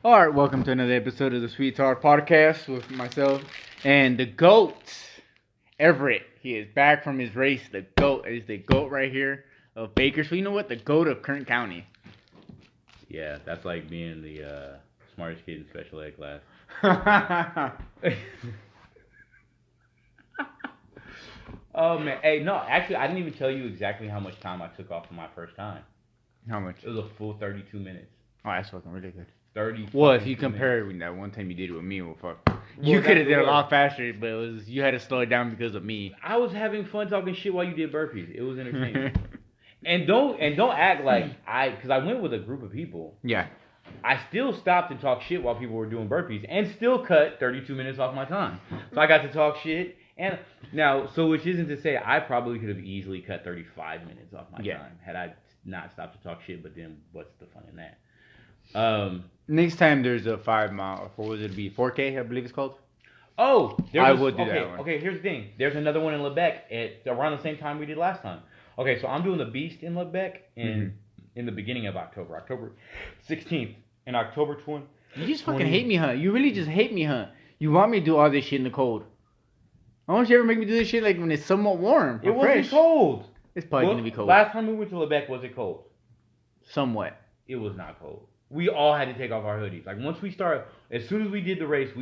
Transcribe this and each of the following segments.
All right, welcome to another episode of the Sweet Talk Podcast with myself and the GOAT, Everett. He is back from his race. The GOAT is the GOAT right here of Bakersfield. You know what? The GOAT of Kern County. Yeah, that's like being the smartest kid in special ed class. Oh man, hey, no, actually, I didn't even tell you exactly how much time I took off for my first time. How much? It was a full 32 minutes. Oh, that's fucking really good. 30. Well, if you compare it with that one time you did it with me, well, fuck. You Well, could have that's did a the lot faster, but you had to slow it down because of me. I was having fun talking shit while you did burpees. It was entertaining. and don't act like because I went with a group of people. Yeah. I still stopped and talked shit while people were doing burpees, and still cut 32 minutes off my time. So I got to talk shit. And now, which isn't to say I probably could have easily cut 35 minutes off my time had I not stopped to talk shit. But then, what's the fun in that? Next time there's a 5 mile, what would it be? 4K, I believe it's called. Oh, I would do that one. Okay, here's the thing. There's another one in Lebec at around the same time we did last time. Okay, so I'm doing the Beast in Lebec in the beginning of October 16th, and October 20th. You just fucking hate me, huh? You really just hate me, huh? You want me to do all this shit in the cold. Why don't you ever make me do this shit like when it's somewhat warm? It wasn't cold. It's probably gonna be cold. Last time we went to Lebec, was it cold? Somewhat. It was not cold. We all had to take off our hoodies. Like once we started, as soon as we did the race,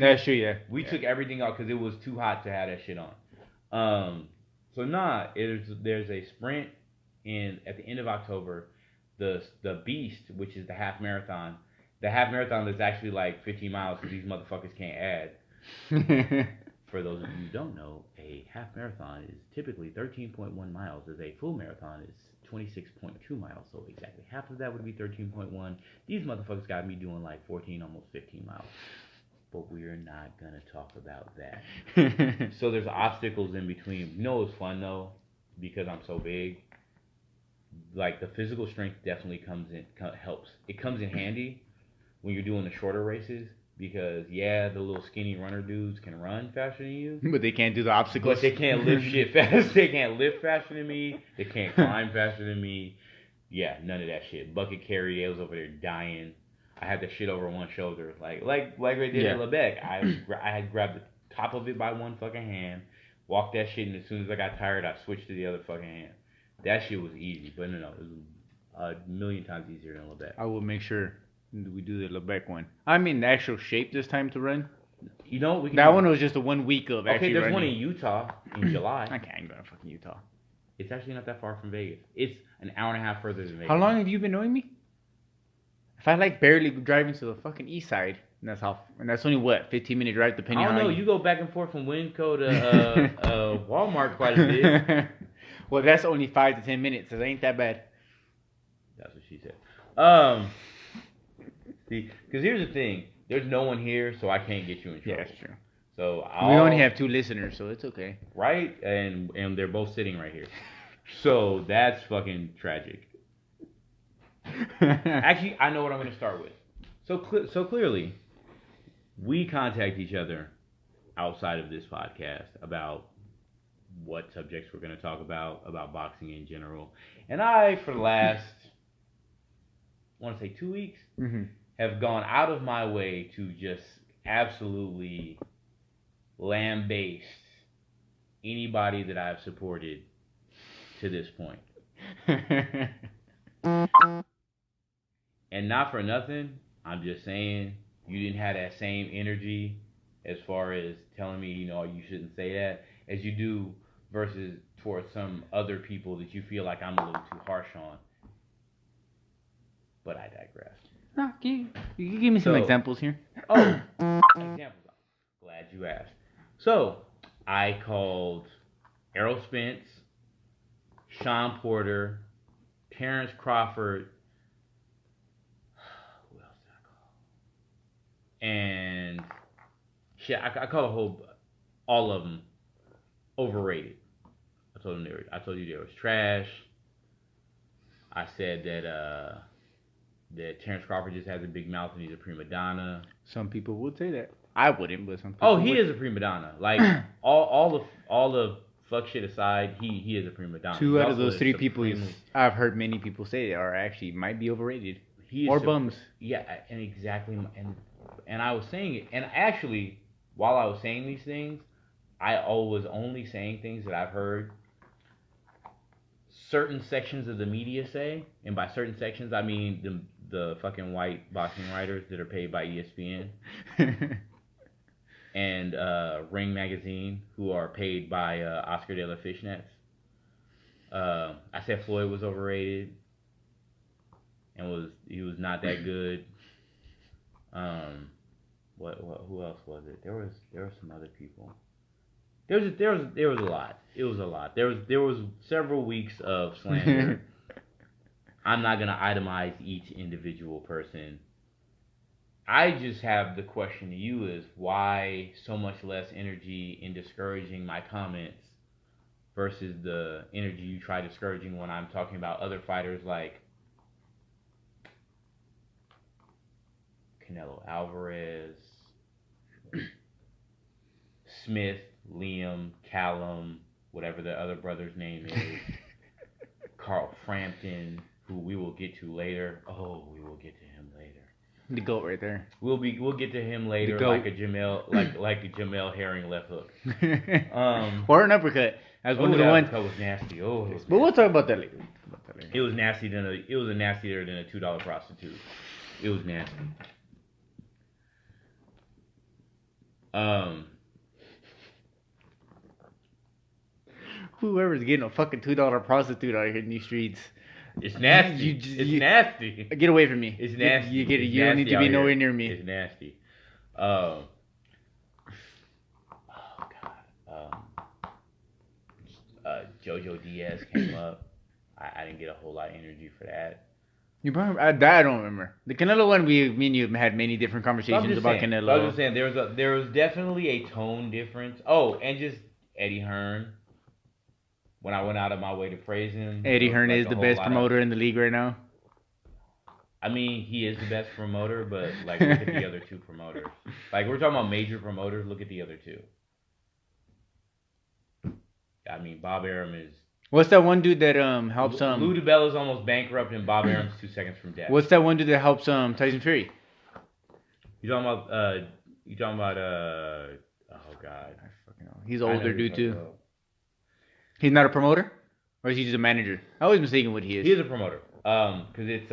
we took everything off because it was too hot to have that shit on. There's a sprint at the end of October, the Beast, which is the half marathon. The half marathon is actually like 15 miles because these motherfuckers can't add. For those of you who don't know, a half marathon is typically 13.1 miles, as a full marathon is 26.2 miles. So exactly half of that would be 13.1. These motherfuckers got me doing like 14, almost 15 miles. But we're not going to talk about that. So there's obstacles in between. You know, it's fun though, because I'm so big. Like the physical strength definitely helps. It comes in handy when you're doing the shorter races. Because, the little skinny runner dudes can run faster than you. But they can't do the obstacles. But they can't lift shit fast. They can't lift faster than me. They can't climb faster than me. Yeah, none of that shit. Bucket carry, they was over there dying. I had the shit over one shoulder. Like right there at Lebec. I had grabbed the top of it by one fucking hand, walked that shit, and as soon as I got tired, I switched to the other fucking hand. That shit was easy. But no, it was a million times easier than Lebec. I will make sure we do the Lebec one. I'm in actual shape this time to run. You know, that one was just a 1 week of actually running. Okay, there's one in Utah in July. I can't go to fucking Utah. It's actually not that far from Vegas. It's an hour and a half further than Vegas. How long have you been knowing me? If I like barely driving to the fucking east side, and that's only what 15-minute drive depending on. I don't know. You go back and forth from Winco to Walmart quite a bit. Well, that's only 5 to 10 minutes. So it ain't that bad. That's what she said. See, because here's the thing. There's no one here, so I can't get you in trouble. Yeah, that's true. So we only have 2 listeners, so it's okay. Right? And they're both sitting right here. So that's fucking tragic. Actually, I know what I'm going to start with. So clearly, we contact each other outside of this podcast about what subjects we're going to talk about boxing in general. And I, for the last, I want to say 2 weeks, have gone out of my way to just absolutely lambaste anybody that I've supported to this point. And not for nothing, I'm just saying you didn't have that same energy as far as telling me, you shouldn't say that, as you do versus towards some other people that you feel like I'm a little too harsh on. But I digress. No, you give me some examples here. Oh, examples. Glad you asked. So, I called Errol Spence, Sean Porter, Terrence Crawford. Who else did I call? And shit, I called all of them overrated. I told you there was trash. I said that Terrence Crawford just has a big mouth and he's a prima donna. Some people would say that. I wouldn't, but some people he is a prima donna. Like all the fuck shit aside, he is a prima donna. 2 out of those 3 people I've heard many people say are actually might be overrated. More bums. Yeah, and exactly, and I was saying it, and actually, while I was saying these things, I was only saying things that I've heard certain sections of the media say, and by certain sections I mean the fucking white boxing writers that are paid by ESPN and Ring Magazine, who are paid by Oscar de la Fishnets. I said Floyd was overrated and he was not that good. Who else was it? There were some other people. There was a lot. It was a lot. There was several weeks of slander. I'm not gonna itemize each individual person. I just have the question to you is why so much less energy in discouraging my comments versus the energy you try discouraging when I'm talking about other fighters like Canelo Alvarez, Smith, Liam, Callum, whatever the other brother's name is, Carl Frampton, who we will get to later. Oh, we will get to him later. The GOAT right there. We'll get to him later, like a Jamel Herring left hook, or an uppercut. As one of the ones. That was nasty. But we'll talk about that later. It was nasty. It was nastier than a $2 prostitute. It was nasty. Whoever's getting a fucking $2 prostitute out here in these streets. It's nasty. It's nasty. Get away from me. It's nasty. You don't need to be nowhere near me. It's nasty. Oh God. Jojo Diaz came up. I didn't get a whole lot of energy for that. You probably I don't remember the Canelo one. Me and you had many different conversations about Canelo. I was just saying there was definitely a tone difference. Oh, and just Eddie Hearn. When I went out of my way to praise him, Eddie Hearn is the best promoter in the league right now. I mean, he is the best promoter, but like look at the other two promoters. Like we're talking about major promoters. Look at the other two. I mean, Bob Arum is. What's that one dude that helps Lou DiBella's almost bankrupt, and Bob Arum's 2 seconds from death. What's that one dude that helps Tyson Fury? You talking about? Oh God, I fucking know. He's an older dude too. He's not a promoter, or is he just a manager? I always mistaken what he is. He is a promoter. Cause it's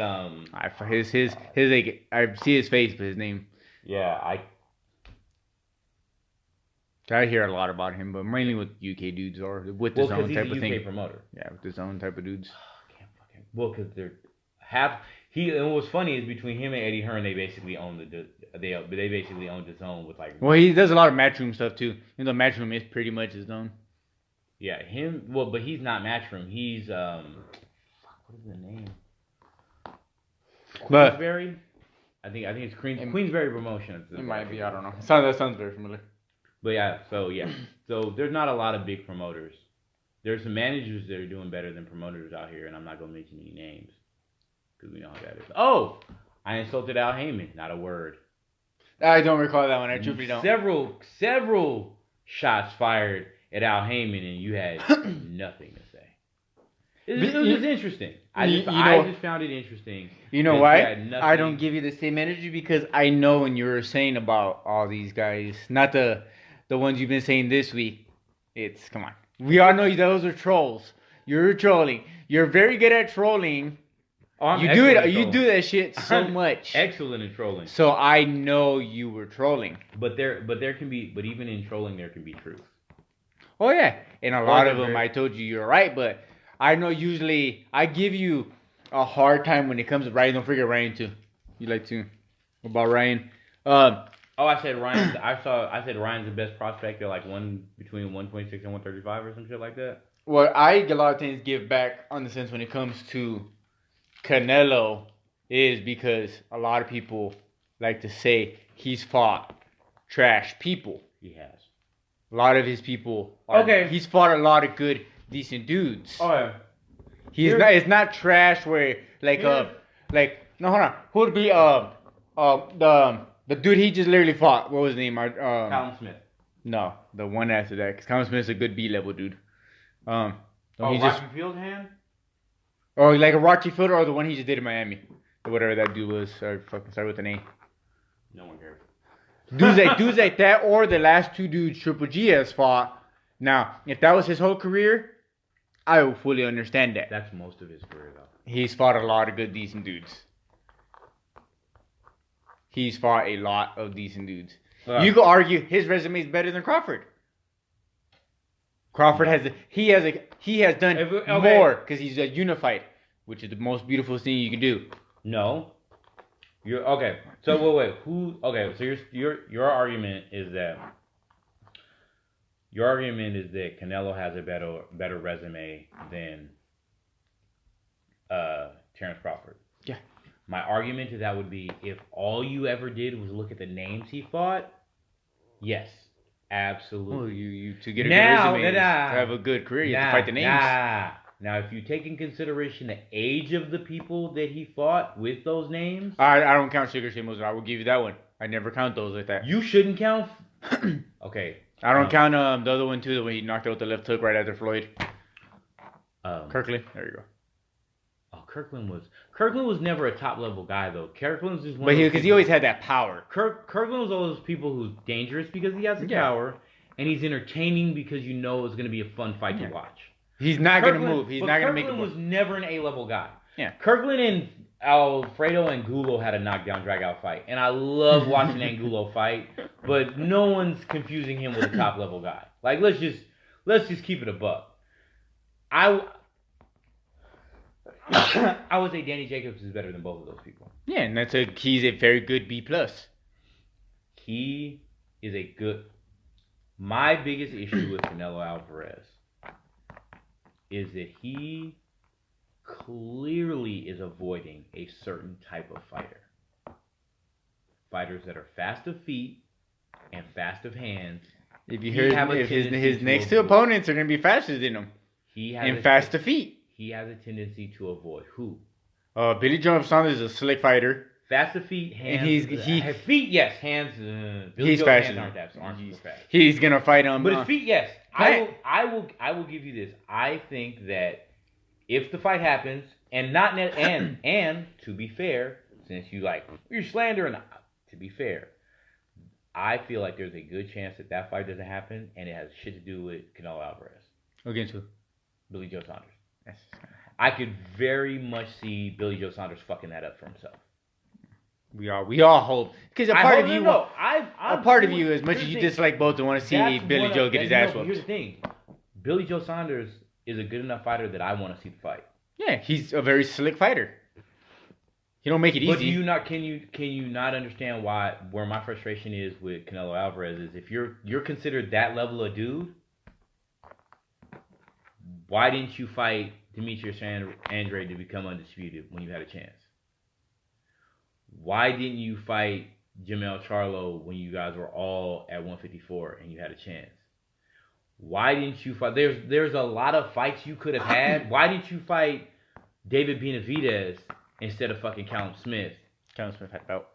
his like I see his face, but his name. Yeah, I hear a lot about him, but mainly with UK dudes or with his own type of thing. Promoter. Yeah, with his own type of dudes. Because they're half. And what's funny is between him and Eddie Hearn, they basically own they basically own the zone with like. Well, he does a lot of matchroom stuff too. You know, matchroom is pretty much his own. Yeah, him. Well, but he's not matchroom. He's what is the name? Queensberry. I think it's Queensberry Promotions. It might be. I don't know. That sounds very familiar. But yeah, so there's not a lot of big promoters. There's some managers that are doing better than promoters out here, and I'm not gonna mention any names because we know how that is. Oh, I insulted Al Heyman. Not a word. I don't recall that one. I truly don't. Several shots fired at Al Heyman, and you had nothing to say. It was just interesting. I just found it interesting. You know why? I don't give you the same energy because I know when you were saying about all these guys, not the ones you've been saying this week. Come on. We all know those are trolls. You're trolling. You're very good at trolling. Oh, you do that shit so much. Excellent in trolling. So I know you were trolling. But even in trolling there can be truth. Oh yeah, and a lot of them I told you're right, but I know usually I give you a hard time when it comes to Ryan. Don't forget Ryan too. You like to about Ryan. I said Ryan. I said Ryan's the best prospect at like between 126 and 135 or some shit like that. Well, I a lot of things give back on the sense when it comes to Canelo is because a lot of people like to say he's fought trash people. He has. A lot of his people he's fought a lot of good, decent dudes. Oh yeah. It's not trash where no, hold on. Who would be the dude he just literally fought? What was his name? Callum Smith. No, the one after that. Because Callum Smith's a good B level dude. Rocky Field hand? Or like a Rocky Field or the one he just did in Miami. whatever that dude was. Sorry, fucking start with an A. No one cares. Dudes like that, or the last two dudes Triple G has fought. Now, if that was his whole career, I would fully understand that. That's most of his career, though. He's fought a lot of good, decent dudes. He's fought a lot of decent dudes. You could argue his resume is better than Crawford. Crawford has done more because he's unified, which is the most beautiful thing you can do. No. You're okay. So wait. Who? Okay. So your argument is that Canelo has a better resume than Terrence Crawford. Yeah. My argument to that would be if all you ever did was look at the names he fought. Yes, absolutely. Well, you to get a good resume, to have a good career, you have to fight the names. Now, if you take in consideration the age of the people that he fought with those names... I don't count Sugar Shane Mosley. I will give you that one. I never count those like that. You shouldn't count... Okay. I don't count the other one, too, the way he knocked out the left hook right after Floyd. Kirkland. There you go. Oh, Kirkland was never a top-level guy, though. Kirkland was just one because he always had that power. Kirkland was all those people who's dangerous because he has the power, and he's entertaining because you know it's going to be a fun fight to watch. He's not going to move. He's not going to make it. Kirkland was never an A-level guy. Yeah. Kirkland and Alfredo Angulo had a knockdown, drag-out fight. And I love watching Angulo fight, but no one's confusing him with a top-level guy. Like, let's just keep it a buck. I would say Danny Jacobs is better than both of those people. Yeah, and he's a very good B+. He is a good... My biggest issue with Canelo Alvarez is that he clearly is avoiding a certain type of fighter. Fighters that are fast of feet and fast of hands. If you heard his next two opponents are going to be faster than him. And fast to feet. He has a tendency to avoid who? Billy Joe Saunders is a slick fighter. Fast to feet, hands. And feet, yes. Hands. He's faster. Aren't fast. He's gonna fight him. But his feet, yes. I will give you this. I think that if the fight happens, and to be fair, since you're slandering, to be fair, I feel like there's a good chance that fight doesn't happen, and it has shit to do with Canelo Alvarez. Against who? Billy Joe Saunders. I could very much see Billy Joe Saunders fucking that up for himself. We all hope, because a part of you, as much as you dislike both, want to see Billy Joe get his ass whooped. Here's the thing: Billy Joe Saunders is a good enough fighter that I want to see the fight. Yeah, he's a very slick fighter. He don't make it easy. But do you not? Can you not understand where my frustration is with Canelo Alvarez is if you're considered that level of dude, why didn't you fight Demetrius Andrade to become undisputed when you had a chance? Why didn't you fight Jamel Charlo when you guys were all at 154 and you had a chance? Why didn't you fight? There's a lot of fights you could have had. Why didn't you fight David Benavidez instead of fucking Callum Smith? Callum Smith had the belt.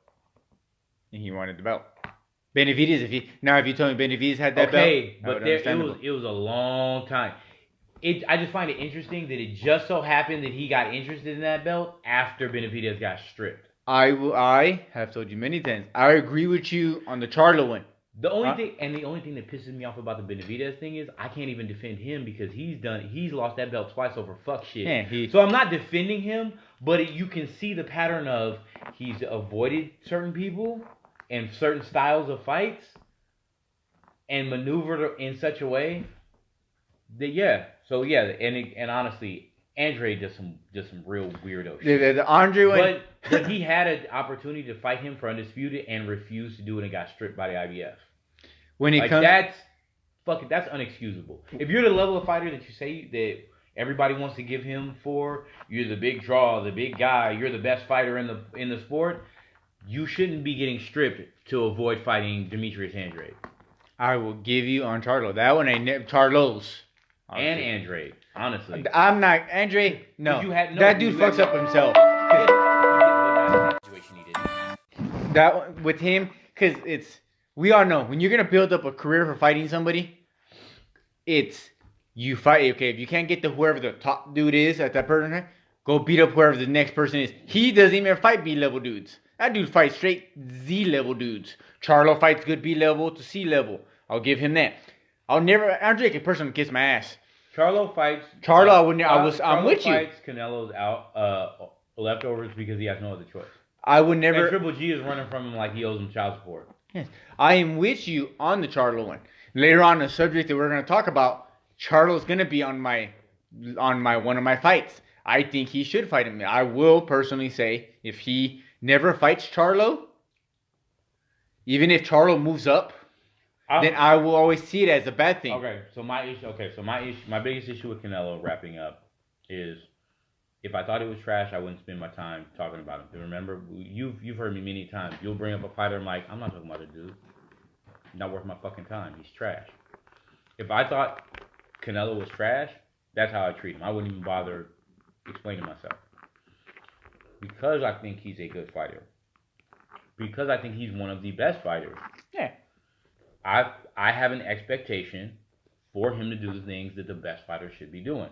And he wanted the belt. Benavidez, if you told me Benavidez had that belt, but it was a long time. I just find it interesting that it just so happened that he got interested in that belt after Benavidez got stripped. I have told you many times. I agree with you on the Charlo one. The only thing that pisses me off about the Benavidez thing is I can't even defend him because he's lost that belt twice over fuck shit. Yeah, so I'm not defending him, but you can see the pattern of he's avoided certain people and certain styles of fights and maneuvered in such a way that and honestly, Andre does some real weirdo shit. The Andre one, but he had an opportunity to fight him for undisputed and refused to do it and got stripped by the IBF. That's unexcusable. If you're the level of fighter that you say that everybody wants to give him for, you're the big draw, the big guy, you're the best fighter in the sport, you shouldn't be getting stripped to avoid fighting Demetrius Andrade. I will give you on Charlo. That one Charlo's. And Andrade, honestly. I'm not Andrade. No, that dude fucks up himself. That one, with him, because we all know when you're gonna build up a career for fighting somebody, you fight. Okay, if you can't get to whoever the top dude is at that person, go beat up whoever the next person is. He doesn't even fight B level dudes. That dude fights straight Z level dudes. Charlo fights good B level to C level. I'll give him that. Andre can personally kiss my ass. Charlo fights. Charlo, I'm with you. Charlo fights Canelo's out leftovers because he has no other choice. I would never. And Triple G is running from him like he owes him child support. Yes, I am with you on the Charlo one. Later on, the subject that we're going to talk about, Charlo's going to be on my one of my fights. I think he should fight him. I will personally say if he never fights Charlo, even if Charlo moves up, then I will always see it as a bad thing. My biggest issue with Canelo, wrapping up, is if I thought it was trash, I wouldn't spend my time talking about him. Remember, you've heard me many times. You'll bring up a fighter, I'm like, I'm not talking about a dude. Not worth my fucking time. He's trash. If I thought Canelo was trash, that's how I treat him. I wouldn't even bother explaining myself. Because I think he's a good fighter. Because I think he's one of the best fighters. Yeah. I have an expectation for him to do the things that the best fighter should be doing.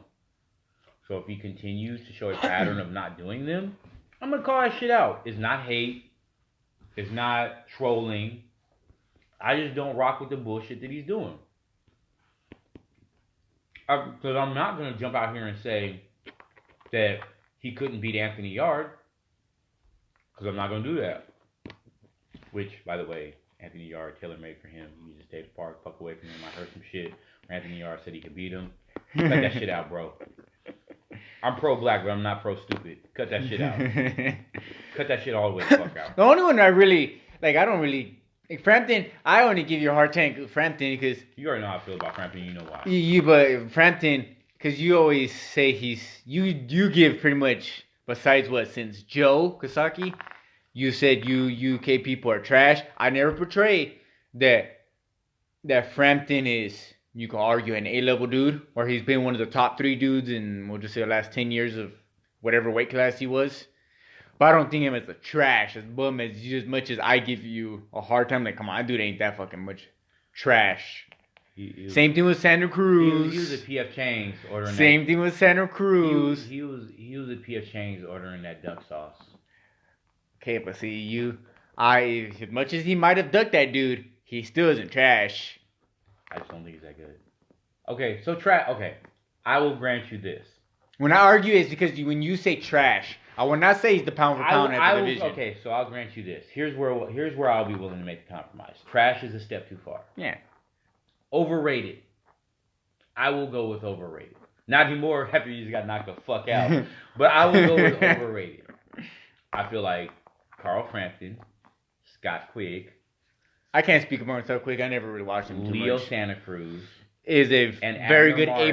So if he continues to show a pattern of not doing them, I'm going to call that shit out. It's not hate. It's not trolling. I just don't rock with the bullshit that he's doing. Because I'm not going to jump out here and say that he couldn't beat Anthony Yard. Because I'm not going to do that. Which, by the way, Anthony Yard, tailor-made for him. He just stayed apart, fuck away from him. I heard some shit where Anthony Yard said he could beat him. Cut that shit out, bro. I'm pro-black, but I'm not pro-stupid. Cut that shit out. Cut that shit all the way the fuck out. The only one I really, I don't really... Frampton, I only give you a hard time, Frampton, because... You already know how I feel about Frampton, you know why. But Frampton, because you always say you give pretty much, besides what, since Joe Kosaki, you said you UK people are trash. I never portray that Frampton is, you can argue, an A-level dude, or he's been one of the top 3 dudes in, we'll just say, the last 10 years of whatever weight class he was. But I don't think him as a trash, as bum as much as I give you a hard time. Like, come on, that dude ain't that fucking much trash. Same thing with Sandra Cruz. He was at PF Chang's ordering Same thing with Sandra Cruz. He was at PF Chang's ordering that duck sauce. Okay, but see, as much as he might have ducked that dude, he still isn't trash. I just don't think he's that good. Okay, so trash. Okay, I will grant you this. When I argue, it's because when you say trash, I will not say he's the pound for pound at the division. Okay, so I'll grant you this. Here's where I'll be willing to make the compromise. Trash is a step too far. Yeah. Overrated. I will go with overrated. Not anymore after you just got knocked the fuck out. But I will go with overrated. I feel like Carl Frampton, Scott Quigg. I can't speak about myself quick. I never really watched him too Leo much. Santa Cruz. Is a very good A-.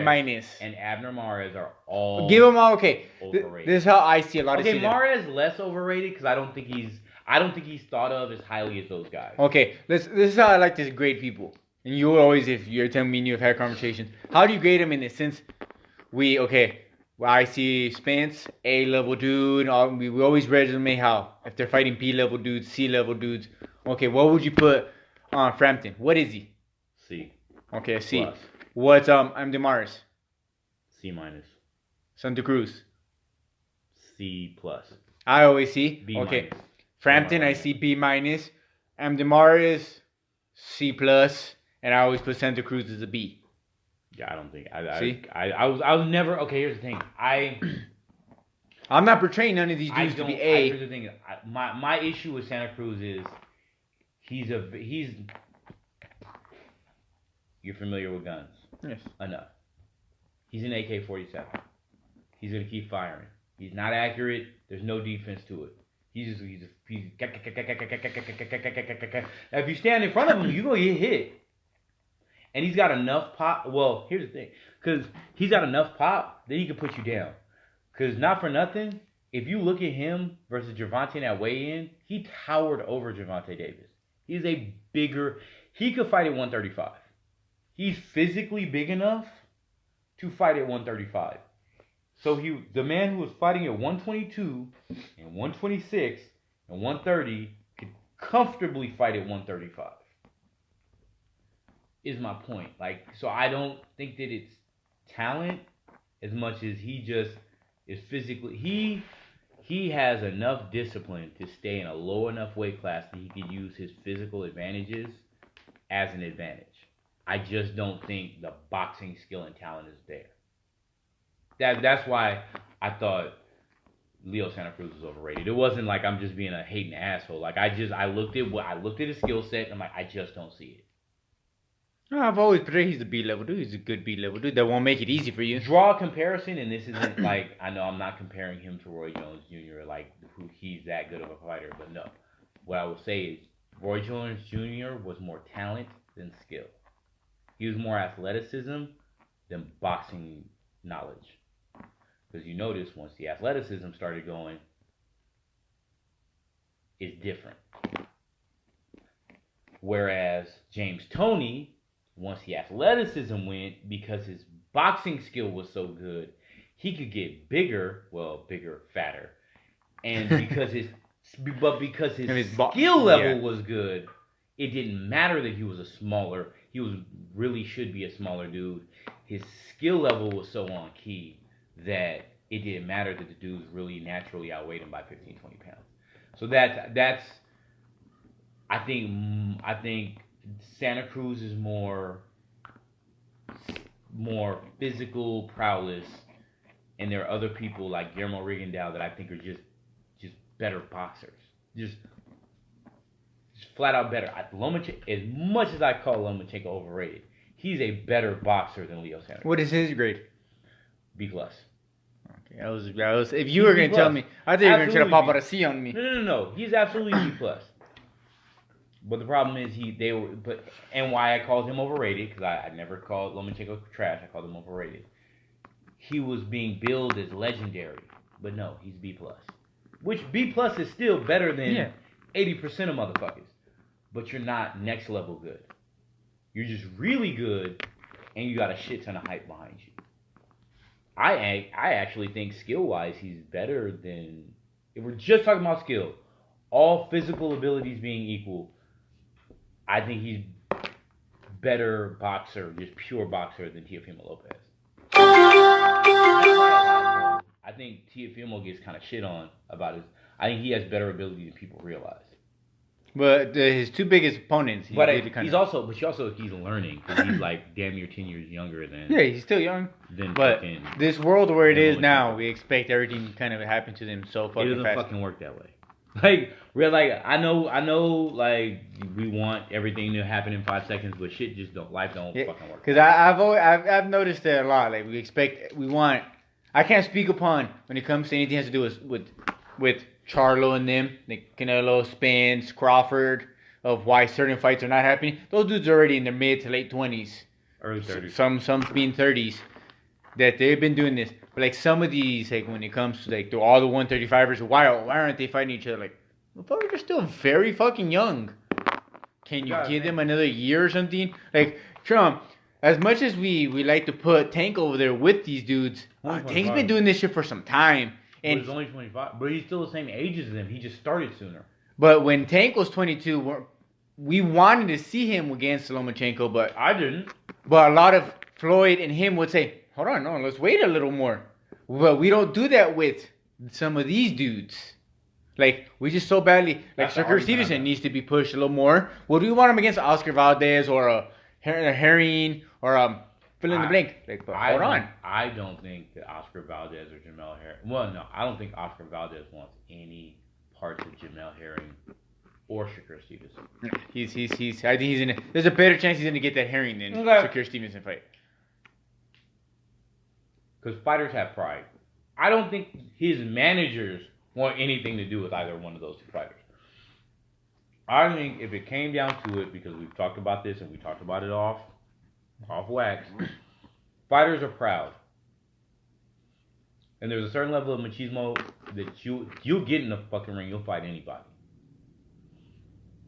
And Abner Mares are all give them all okay. Overrated. This is how I see a lot of seasons. Okay, Mares less overrated because I don't think he's thought of as highly as those guys. Okay, this is how I like to grade people. And you always, if you're telling me and you've had conversations, how do you grade them in this sense? I see Spence, A-level dude. We always resume how if they're fighting B-level dudes, C-level dudes. Okay, what would you put on Frampton? What is he? C. Okay, C. Plus. What's Demaris? C minus. Santa Cruz. C plus. I always see. B okay. minus. Frampton, I see B minus. Demaris, C plus, and I always put Santa Cruz as a B. Yeah, I don't think. I was never. Okay, here's the thing. I'm not portraying none of these dudes to be A. Here's the thing. My issue with Santa Cruz is he's. You're familiar with guns. Yes. Enough. He's an AK-47. He's gonna keep firing. He's not accurate. There's no defense to it. He's if you stand in front of him, you're gonna get hit. And he's got enough pop. Well, here's the thing. Because he's got enough pop that he can put you down. Because not for nothing, if you look at him versus Gervonta at weigh-in, he towered over Gervonta Davis. He's a bigger... He could fight at 135. He's physically big enough to fight at 135. So the man who was fighting at 122 and 126 and 130 could comfortably fight at 135. Is my point. So I don't think that it's talent as much as he just is physically he has enough discipline to stay in a low enough weight class that he could use his physical advantages as an advantage. I just don't think the boxing skill and talent is there. That's why I thought Leo Santa Cruz was overrated. It wasn't like I'm just being a hating asshole. Like I looked at his skill set and I'm like, I just don't see it. No, I've always predicted he's a B-level dude. He's a good B-level dude that won't make it easy for you. Draw a comparison, and this isn't like, I know I'm not comparing him to Roy Jones Jr. like who he's that good of a fighter, but no. What I will say is Roy Jones Jr. was more talent than skill. He was more athleticism than boxing knowledge. Because you notice once the athleticism started going, it's different. Whereas James Toney, once the athleticism went, because his boxing skill was so good, he could get bigger, fatter, and because his skill level was good, it didn't matter that he was really should be a smaller dude. His skill level was so on key that it didn't matter that the dudes really naturally outweighed him by 15, 20 pounds. So that's I think Santa Cruz is more physical prowess, and there are other people like Guillermo Rigondeaux that I think are just better boxers, just flat out better. As much as I call Lomachenko overrated, he's a better boxer than Leo Santa Cruz. What is his grade? B+. Okay, that was. If you were gonna tell me, I thought you were gonna try to pop out a C on me. No. He's absolutely B+. But the problem is and why I called him overrated, because I never called Lomachenko trash. I called him overrated. He was being billed as legendary, but no, he's B+. Which B+ is still better than 80% of motherfuckers. But you're not next level good. You're just really good, and you got a shit ton of hype behind you. I actually think skill-wise, he's better than... If we're just talking about skill, all physical abilities being equal, I think he's better boxer, just pure boxer, than Teofimo Lopez. I think Teofimo gets kind of shit on about his... I think he has better ability than people realize. But his two biggest opponents, he's learning, because he's like damn near 10 years younger than. Yeah, he's still young. But this world where it is now, we expect everything to kind of happen to them so fucking fast. It doesn't fucking work that way. Like we're like, I know, like we want everything to happen in 5 seconds, but shit just life don't fucking work. Because I've noticed that a lot. Like we want. I can't speak upon when it comes to anything that has to do with Charlo and them, like Canelo, Spence, Crawford, of why certain fights are not happening. Those dudes are already in their mid to late 20s, early 30s. Some being 30s, that they've been doing this. But like some of these, like when it comes to like all the 135ers, why aren't they fighting each other? Like, motherfuckers are still very fucking young. Can you give them another year or something? Like Trump, as much as we like to put Tank over there with these dudes, Tank's been doing this shit for some time. And he's only 25, but he's still the same age as them. He just started sooner. But when Tank was 22, we wanted to see him against Lomachenko, but I didn't. But a lot of Floyd and him would say, "Hold on, no, let's wait a little more." But we don't do that with some of these dudes. Like we just so badly, like Shakur Stevenson needs to be pushed a little more. Would we want him against Oscar Valdez or a Herring or fill in the blank? Like, but hold on. I don't think that Oscar Valdez or Jamel Herring. Well, no, I don't think Oscar Valdez wants any parts of Jamel Herring or Shakur Stevenson. I think he's in. There's a better chance he's gonna get that Herring than Shakur Stevenson fight. Because fighters have pride. I don't think his managers want anything to do with either one of those two fighters. I think if it came down to it, because we've talked about this and we talked about it off wax, fighters are proud. And there's a certain level of machismo that you'll get in the fucking ring, you'll fight anybody.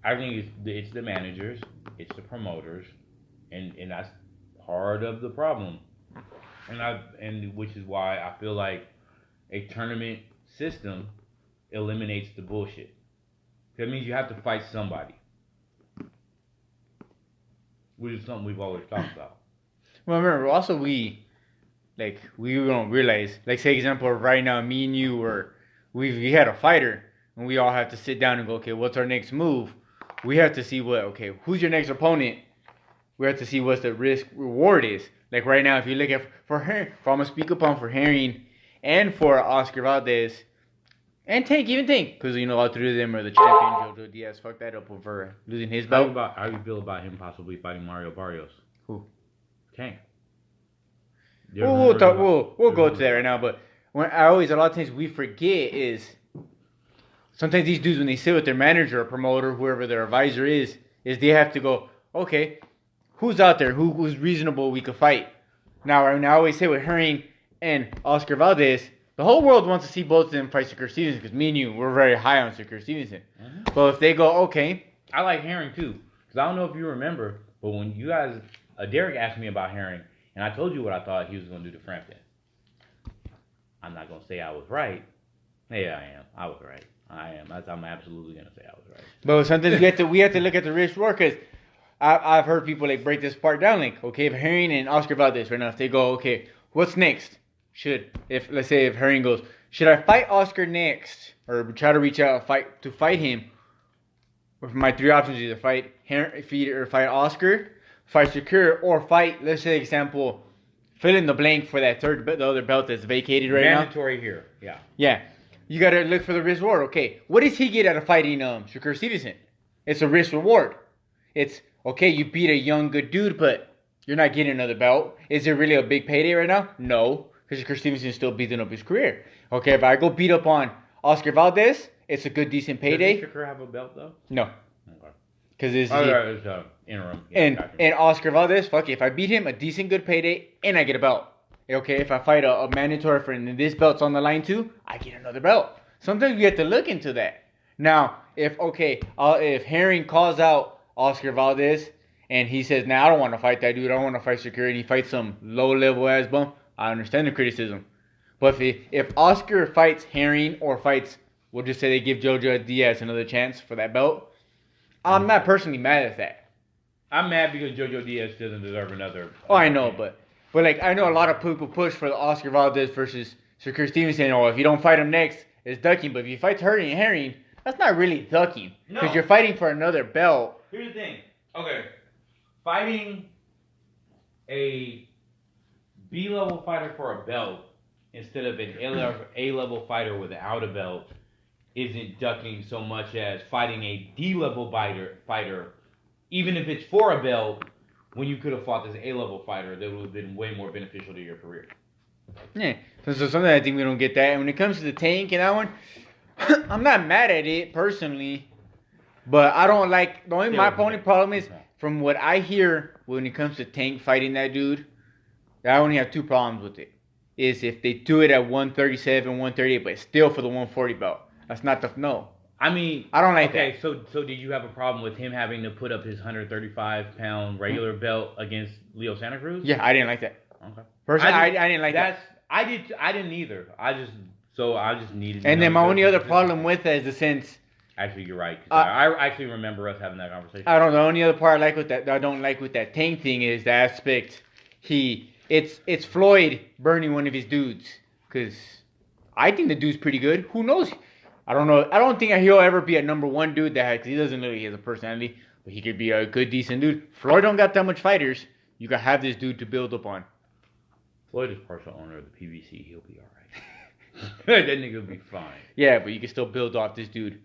I think it's the managers, it's the promoters, and that's part of the problem. And which is why I feel like a tournament system eliminates the bullshit. That means you have to fight somebody, which is something we've always talked about. Well, remember, also we like we don't realize. Like say example, right now, me and you we had a fighter, and we all have to sit down and go, okay, what's our next move? We have to see who's your next opponent? We have to see what the risk reward is. Like right now, if you look at I'm gonna speak upon for Herring and for Oscar Valdez and Tank, even Tank, because all three of them are the champion. Jojo Diaz fucked that up over losing his belt. How do you feel about him possibly fighting Mario Barrios? Who? Tank. We'll go to that right now. But a lot of times we forget is sometimes these dudes when they sit with their manager or promoter, whoever their advisor is they have to go, okay, who's out there? Who's reasonable we could fight? Now, I always say with Herring and Oscar Valdez, the whole world wants to see both of them fight Shakur Stevenson because me and you, we're very high on Shakur Stevenson. Mm-hmm. But if they go, okay. I like Herring too. Because I don't know if you remember, but when you guys, Derek asked me about Herring, and I told you what I thought he was going to do to Frampton. I'm not going to say I was right. Yeah, I am. I was right. I am. I'm absolutely going to say I was right. But sometimes we have to look at the risk reward because I've heard people like break this part down. Like, okay, if Herring and Oscar Valdez right now, if they go, okay, what's next? Let's say if Herring goes, should I fight Oscar next or try to reach out to fight him? Or my three options either fight Oscar, fight Shakur, or fight, let's say example, fill in the blank for that the other belt that's vacated right now. Mandatory here, yeah. Yeah. You got to look for the risk reward. Okay, what does he get out of fighting Shakur Stevenson? It's a risk reward. It's, okay, you beat a young, good dude, but you're not getting another belt. Is it really a big payday right now? No, because Shakur Stevenson is still beating up his career. Okay, if I go beat up on Oscar Valdez, it's a good, decent payday. Does Shakur have a belt, though? No. Okay. Because it's interim. Yeah, and Oscar Valdez, fuck it, if I beat him, a decent, good payday, and I get a belt. Okay, if I fight a mandatory friend and this belt's on the line too, I get another belt. Sometimes we have to look into that. Now, if Herring calls out Oscar Valdez and he says, I don't want to fight that dude, I don't want to fight Shakur, and he fights some low-level ass bum, I understand the criticism. But if Oscar fights Herring or fights, we'll just say they give Jojo Diaz another chance for that belt, I'm not personally mad at that. I'm mad because Jojo Diaz doesn't deserve another. I know, but like I know a lot of people push for the Oscar Valdez versus Shakur Stevenson. Oh, if you don't fight him next, it's ducking. But if you fight Herring, that's not really ducking because you're fighting for another belt. Here's the thing. Okay, fighting a B-level fighter for a belt instead of an A-level fighter without a belt isn't ducking so much as fighting a D-level fighter, even if it's for a belt, when you could have fought this A-level fighter that would have been way more beneficial to your career. Yeah, so something I think we don't get that. And when it comes to the Tank and that one, I'm not mad at it personally, but I don't like. My only problem is from what I hear when it comes to Tank fighting that dude. I only have two problems with it. Is if they do it at 137, 138, but still for the 140 belt. That's not no. I mean, I don't like that. Okay, so did you have a problem with him having to put up his 135-pound regular belt against Leo Santa Cruz? Yeah, I didn't like that. Okay. Personally, I didn't like that. I didn't either. I just needed. And then my only other problem with that is the sense. Actually, you're right. I actually remember us having that conversation. I don't know. The only other part I don't like with that Tank thing is the aspect it's Floyd burning one of his dudes because I think the dude's pretty good. Who knows? I don't know. I don't think he'll ever be a number one dude because he doesn't look like he has a personality, but he could be a good, decent dude. Floyd don't got that much fighters. You can have this dude to build up on. Floyd is partial owner of the PBC. He'll be all right. That nigga will be fine. Yeah, but you can still build off this dude.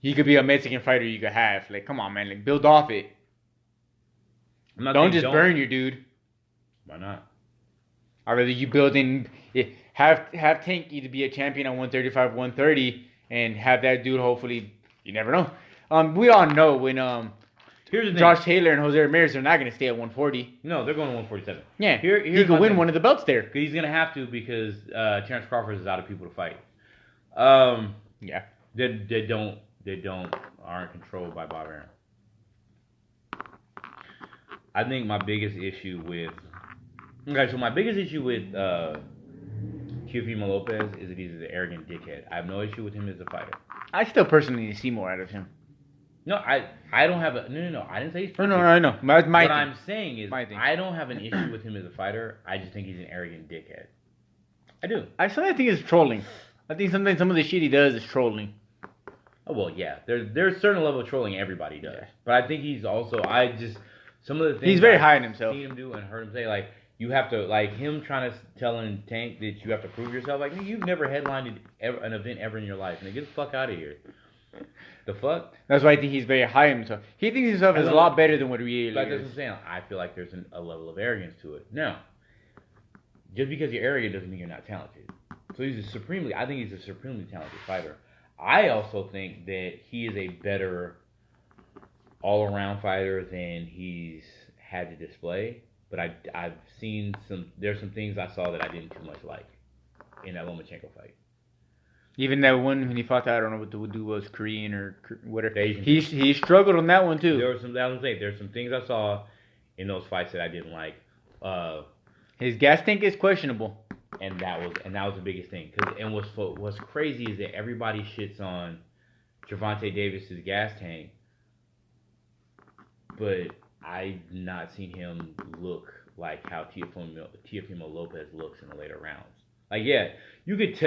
He could be a Mexican fighter you could have. Like, come on, man. Like, build off it. Don't just burn your dude. Why not? I'd rather you build in... Have Tank either be a champion at 135, 130, and have that dude hopefully... You never know. We all know when Here's the Josh thing. Taylor and Jose Ramirez are not going to stay at 140. No, they're going to 147. Yeah, he could win one of the belts there. He's going to have to because Terrence Crawford is out of people to fight. Yeah. They aren't controlled by Bob Arum. I think my biggest issue with Teofimo Lopez is that he's an arrogant dickhead. I have no issue with him as a fighter. I still personally need to see more out of him. No, I don't have a no. I didn't say he's perfect. No, I know. What I'm saying is I don't have an issue with him as a fighter. I just think he's an arrogant dickhead. I do. I sometimes think it's trolling. I think sometimes some of the shit he does is trolling. Oh well, yeah. There's a certain level of trolling everybody does, but I think he's also some of the things he's very high on himself. Seen him do and heard him say like you have to like him trying to telling Tank that you have to prove yourself. Like you've never headlined an event ever in your life, and get the fuck out of here. The fuck? That's why I think he's very high on himself. He thinks himself is a lot better than what he really is. Like that's what I'm saying. I feel like there's a level of arrogance to it. Now, just because you're arrogant doesn't mean you're not talented. So I think he's a supremely talented fighter. I also think that he is a better all-around fighter than he's had to display. But I've seen there's some things I saw that I didn't too much like in that Lomachenko fight. Even that one when he fought that, I don't know what the dude was, Korean or whatever. He struggled on that one too. There's some things I saw in those fights that I didn't like. His gas tank is questionable. And that was the biggest thing. And what's crazy is that everybody shits on Gervonta Davis's gas tank, but I've not seen him look like how Teofimo Lopez looks in the later rounds. Like, yeah, you could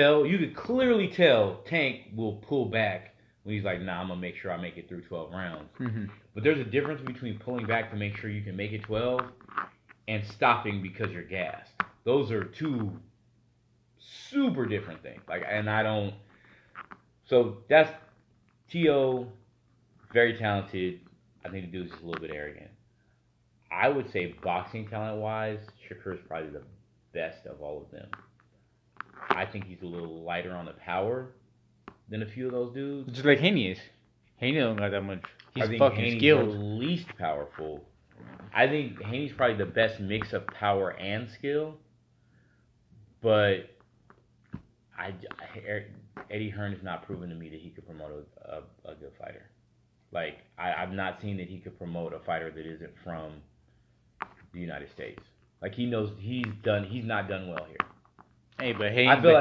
clearly tell Tank will pull back when he's like, nah, I'm gonna make sure I make it through 12 rounds. Mm-hmm. But there's a difference between pulling back to make sure you can make it 12 and stopping because you're gassed. Those are two super different things. So that's T.O., very talented. I think the dude's just a little bit arrogant. I would say boxing talent-wise, Shakur is probably the best of all of them. I think he's a little lighter on the power than a few of those dudes. Just like Haney is. Haney don't got that much. He's fucking Haney's skilled. The least powerful. I think Haney's probably the best mix of power and skill. But Eddie Hearn has not proven to me that he could promote a good fighter. Like, I've not seen that he could promote a fighter that isn't from the United States. Like, he knows he's not done well here. Hey, but hey, I feel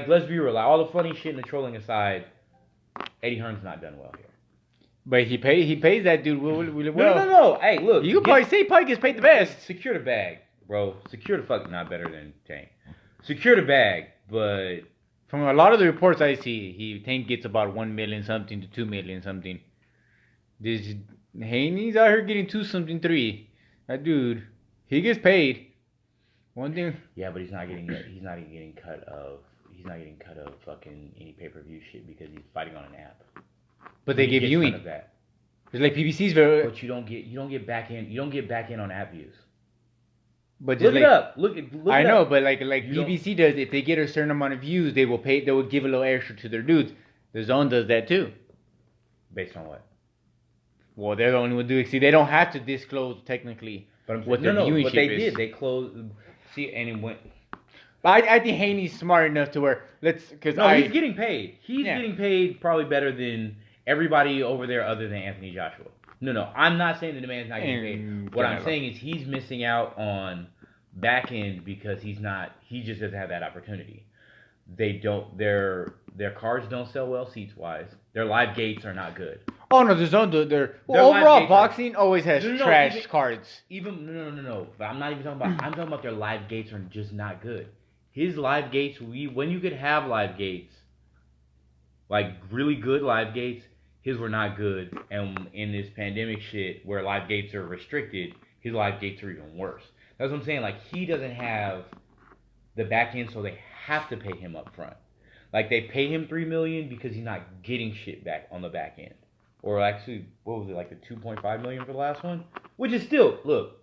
let's be real. Like, all the funny shit and the trolling aside, Eddie Hearn's not done well here. But he pays that dude well. No. Hey, look. You can probably say he probably gets paid the best. Secure the bag, bro. Secure the fuck not better than Tank. Secure the bag, but from a lot of the reports I see, Tank gets about 1 million something to 2 million something. This Haney's out here getting 2 something 3. That dude, he gets paid. One thing. Yeah, but he's not getting cut of fucking any pay-per-view shit because he's fighting on an app. But they give viewing. Of that. It's like PBC's very. But you don't get back in on app views. But look it up. Look I know, up. but like BBC does, if they get a certain amount of views, they will give a little extra to their dudes. The Zone does that too. Based on what? Well, they're the only one doing. See, they don't have to disclose technically what their viewing but ship they is. did. They closed. See, and it went. But I think Haney's smart enough to where he's getting paid. He's getting paid probably better than everybody over there other than Anthony Joshua. No, I'm not saying the man's not getting paid. What I'm saying is he's missing out on back end because he just doesn't have that opportunity. Their cars don't sell well seats wise. Their live gates are not good. Oh no, their overall boxing always has trash cards. No. But I'm not even talking about. I'm talking about their live gates are just not good. His live gates, when you could have live gates, like really good live gates, his were not good. And in this pandemic shit, where live gates are restricted, his live gates are even worse. That's what I'm saying. Like, he doesn't have the back end, so they have to pay him up front. Like, they pay him $3 million because he's not getting shit back on the back end. Or actually, what was it, like the $2.5 million for the last one? Which is still, look,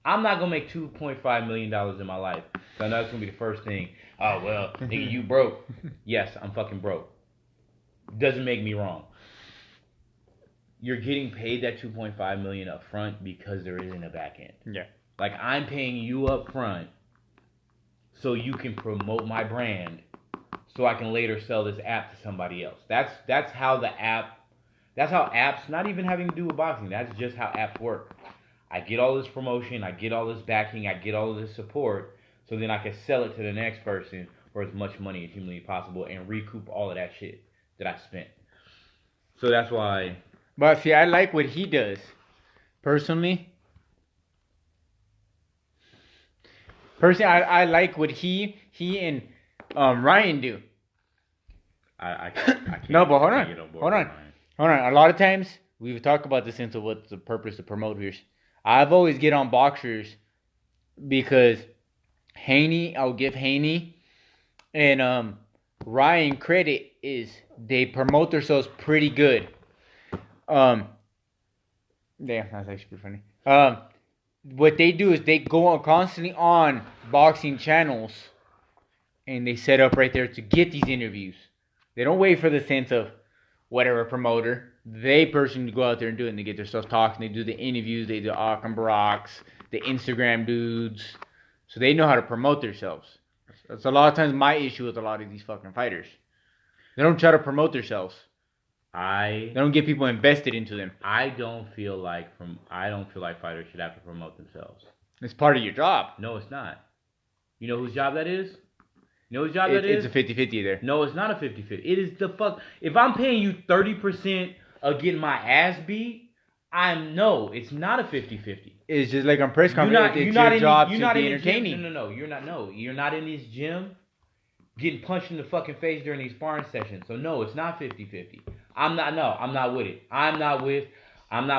I'm not gonna make $2.5 million in my life. So I know it's gonna be the first thing. Oh well, nigga, you broke. Yes, I'm fucking broke. Doesn't make me wrong. You're getting paid that $2.5 million up front because there isn't a back end. Yeah. Like, I'm paying you up front so you can promote my brand so I can later sell this app to somebody else. That's how apps, not even having to do with boxing, that's just how apps work. I get all this promotion, I get all this backing, I get all of this support, so then I can sell it to the next person for as much money as humanly possible and recoup all of that shit that I spent. So that's why. But see, I like what he does. Personally, I like what he and Ryan do. I can't. No, but hold on. A lot of times we've talked about this into what's the purpose of promoters. I've always get on boxers because I'll give Haney and Ryan credit is they promote themselves pretty good. Damn, that's actually pretty funny. What they do is they go on constantly on boxing channels and they set up right there to get these interviews. They don't wait for the sense of whatever promoter. They personally go out there and do it, and they get their stuff talking. They do the interviews. They do Akam Baraks, the Instagram dudes. So they know how to promote themselves. That's a lot of times my issue with a lot of these fucking fighters. They don't try to promote themselves. They don't get people invested into them. I don't feel like fighters should have to promote themselves. It's part of your job. No, it's not. You know whose job that is? You know whose job that is? It's a 50-50 there. No, it's not a 50-50. It is the fuck. If I'm paying you 30% of getting my ass beat, it's not a 50-50. It's just like on press conference. It's your job to be entertaining. No, you're not. No, you're not in this gym getting punched in the fucking face during these sparring sessions. So no, it's not 50-50. I'm not with it. I'm not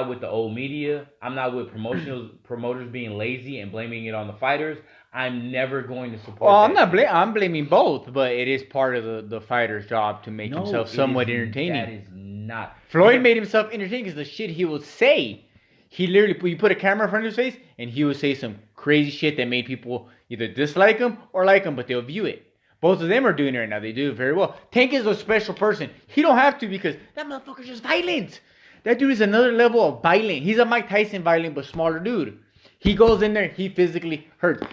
with the old media. I'm not with promoters being lazy and blaming it on the fighters. I'm never going to support. Well, I'm blaming both, but it is part of the fighter's job to make himself somewhat entertaining. That is not. Floyd made himself entertaining because the shit he would say. He literally, you put a camera in front of his face, and he would say some crazy shit that made people either dislike him or like him, but they'll view it. Both of them are doing it right now. They do it very well. Tank is a special person. He don't have to because that motherfucker's just violent. That dude is another level of violent. He's a Mike Tyson violent, but smaller dude. He goes in there, he physically hurts.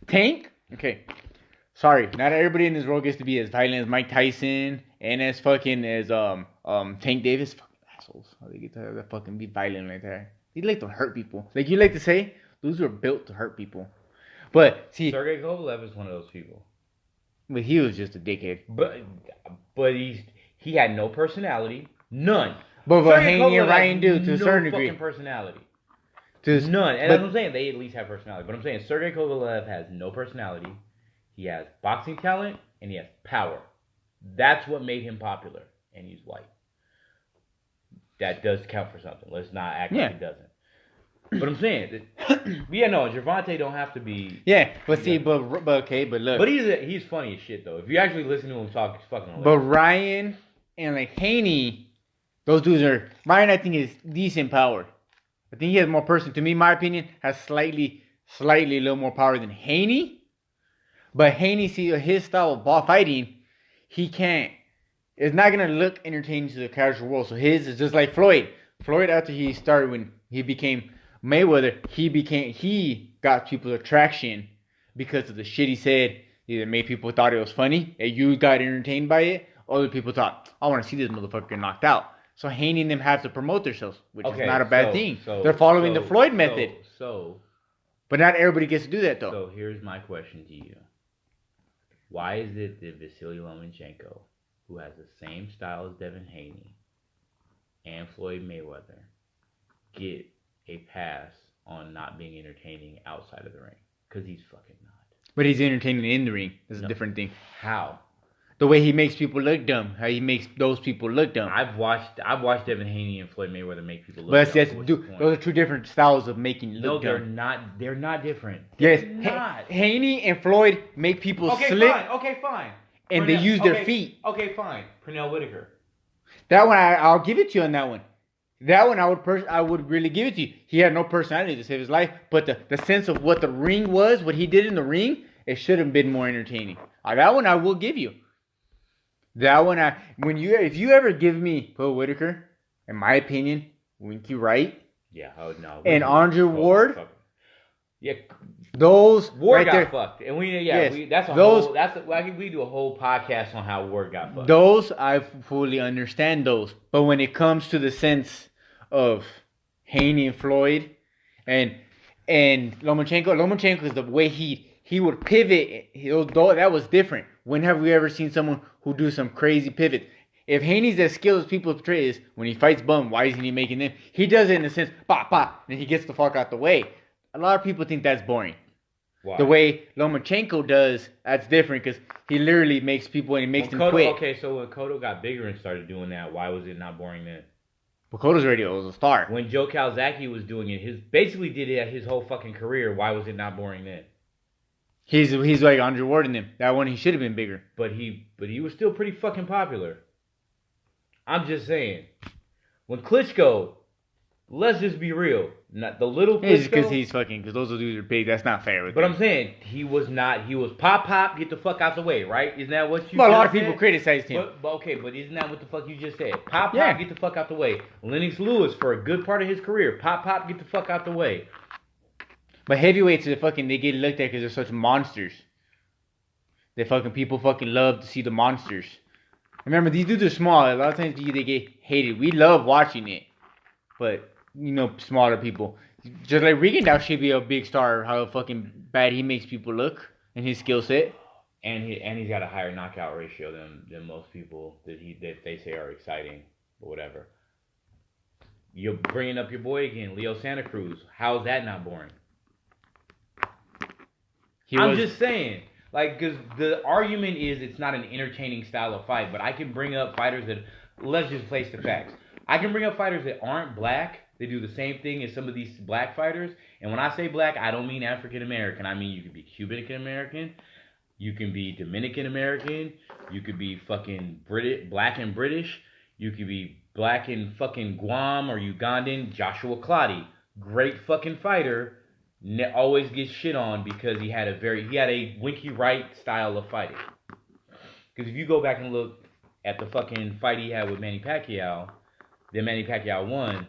Tank, okay. Sorry, not everybody in this world gets to be as violent as Mike Tyson and as fucking as Tank Davis. Fucking assholes. How they get to fucking be violent like that? They like to hurt people. Like you like to say, those were built to hurt people. But see, Sergey Kovalev is one of those people. But he was just a dickhead. But he had no personality, none. But Haney and Ryan do to a certain degree. No fucking personality. None. And that's what I'm saying. They at least have personality. But I'm saying Sergey Kovalev has no personality. He has boxing talent and he has power. That's what made him popular. And he's white. That does count for something. Let's not act like it doesn't. But I'm saying, Gervonta don't have to be. Yeah, but see, but look. But he's funny as shit though. If you actually listen to him talk, it's fucking hilarious. But Ryan and like Haney, those dudes are. Ryan, I think, is decent power. I think he has more person. To me, my opinion, has slightly a little more power than Haney. But Haney, see, his style of ball fighting, he can't. It's not gonna look entertaining to the casual world. So his is just like Floyd. Floyd, after he started when he became Mayweather, he got people's attraction because of the shit he said. Either made people thought it was funny, and you got entertained by it. Other people thought, I want to see this motherfucker get knocked out. So Haney and them have to promote themselves, which is not a bad thing. They're following the Floyd method. But not everybody gets to do that, though. So here's my question to you. Why is it that Vasily Lomachenko, who has the same style as Devin Haney and Floyd Mayweather, get a pass on not being entertaining outside of the ring? Because he's fucking not. But he's entertaining in the ring. That's a different thing. How? The way he makes people look dumb. How he makes those people look dumb. I've watched Devin Haney and Floyd Mayweather make people look dumb. But those are two different styles of making look dumb. No, they're not different. Yes. Haney and Floyd make people slip. Okay, fine. And they use their feet. Okay, fine. Pernell Whitaker. That one, I'll give it to you on that one. That one, I would really give it to you. He had no personality to save his life, but the sense of what the ring was, what he did in the ring, it should have been more entertaining. That one, I will give you. That one, if you ever give me Pernell Whitaker, in my opinion, Winky Wright, and Andre Ward, those Ward got fucked, and we do a whole podcast on how Ward got fucked. Those I fully understand those, but when it comes to the sense of Haney and Floyd and Lomachenko is the way he would pivot. That was different. When have we ever seen someone who do some crazy pivot? If Haney's as skilled as people portray is, when he fights bum, why isn't he making them? He does it in a sense, pop, pop, and he gets the fuck out the way. A lot of people think that's boring. Why? The way Lomachenko does, that's different because he literally makes people and he makes them quit. Okay, so when Cotto got bigger and started doing that, why was it not boring then? Well, Cotto's already was a star. When Joe Calzaghe was doing it, basically did it his whole fucking career, why was it not boring then? He's like Andre Ward in him. That one he should have been bigger. But he was still pretty fucking popular. I'm just saying. When Klitschko, let's just be real. Not the little Klitschko. It's because he's fucking, because those dudes are big. That's not fair. But I'm saying, he was pop, get the fuck out the way, right? Isn't that what you Well, a lot of people criticized him. But isn't that what the fuck you just said? Pop, get the fuck out the way. Lennox Lewis, for a good part of his career, pop, get the fuck out the way. But heavyweights, they get looked at because they're such monsters. People love to see the monsters. Remember, these dudes are small. A lot of times they get hated. We love watching it. But, smaller people. Just like Rigondeaux should be a big star, how fucking bad he makes people look in his skill set. And he's got a higher knockout ratio than most people that they say are exciting or whatever. You're bringing up your boy again, Leo Santa Cruz. How's that not boring? I'm just saying. Like, because the argument is it's not an entertaining style of fight, but I can bring up fighters that, let's just face the facts. I can bring up fighters that aren't black. They do the same thing as some of these black fighters. And when I say black, I don't mean African American. I mean you could be Cuban American. You can be Dominican American. You could be fucking black and British. You could be black and fucking Guam or Ugandan. Joshua Clottey. Great fucking fighter. Always gets shit on because he had a Winky Wright style of fighting. Because if you go back and look at the fucking fight he had with Manny Pacquiao, then Manny Pacquiao won,